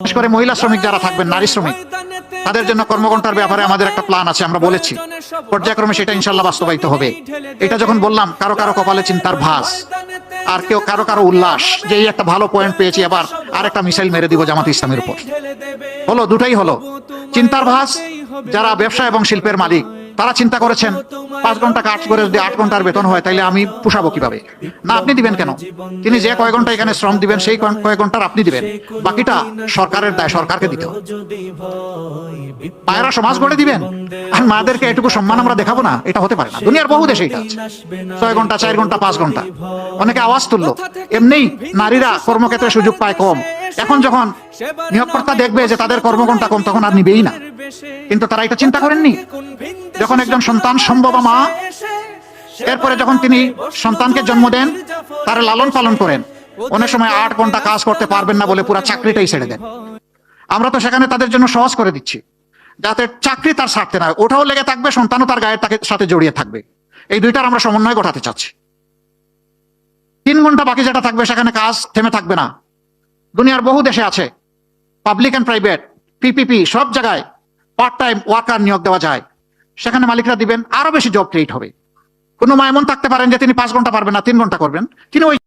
বিশেষ করে মহিলা শ্রমিক যারা থাকবেন, নারী শ্রমিক, তাদের জন্য কর্মঘণ্টার ব্যাপারে আমাদের একটা প্ল্যান আছে, আমরা বলেছি পর্যায়ক্রমে সেটা ইনশাল্লাহ বাস্তবায়িত হবে। এটা যখন বললাম, কারো কারো কপালে চিন্তার ভাঁজ, আর কেউ কারো কারো উল্লাস যে এই একটা ভালো পয়েন্ট পেয়েছি, আবার আরেকটা মিসাইল মেরে দিব জামাত ইসলামের উপর। হলো, দুটাই হলো। চিন্তার ভাঁজ যারা ব্যবসা এবং শিল্পের মালিক, তারা চিন্তা করেছেন 5 ঘন্টা কাজ করে যদি 8 ঘন্টার বেতন হয়, তাইলে আমি পোষাবো কিভাবে? না, আপনি দিবেন কেন? তিনি যে কয় ঘন্টা এখানে শ্রম দিবেন, সেই কয় ঘন্টার আপনি দিবেন, বাকিটা সরকারের দায়, সরকারকে দিতে হবে। পায়রা সমাজ গড়ে দিবেন আর মাদেরকে এটুকু সম্মান আমরা দেখাবো না? এটা হতে পারে না। দুনিয়ার বহু দেশে এটা আছে। 6 ঘন্টা, 4 ঘন্টা, 5 ঘন্টা। অনেকে আওয়াজ তুললো, এমনি নারীরা কর্মক্ষেত্রে সুযোগ পায় কম। এখন যখন নিয়োগকর্তা দেখবে যে তাদের কর্মঘণ্টা কম, তখন আর নিবেই না। কিন্তু তারা এটা চিন্তা করেননি, যখন একজন সন্তান সম্ভবা মা, এরপরে যখন তিনি সন্তানকে জন্ম দেন, তার লালন পালন করেন, অনেক সময় 8 ঘন্টা কাজ করতে পারবেন না বলে পুরো চাকরিটাই ছেড়ে দেন। আমরা তো সেখানে তাদের জন্য সহজ করে দিচ্ছি, যাতে চাকরি তার ছাড়তে না হয়, ওটাও লেগে থাকবে, সন্তানও তার গায়ের সাথে জড়িয়ে থাকবে। এই দুইটার আমরা সমন্বয় ঘটাতে চাচ্ছি। 3 ঘন্টা বাকি যেটা থাকবে, সেখানে কাজ থেমে থাকবে না। দুনিয়ার বহু দেশে আছে, পাবলিক অ্যান্ড প্রাইভেট, পিপিপি, সব জায়গায় পার্ট টাইম ওয়ার্কার নিয়োগ দেওয়া যায়। সেখানে মালিকরা দিবেন, আরো বেশি জব ক্রিয়েট হবে। কোনো মা এমন থাকতে পারেন যে তিনি 5 ঘন্টা পারবেন না, 3 ঘন্টা করবেন, তিনি ওই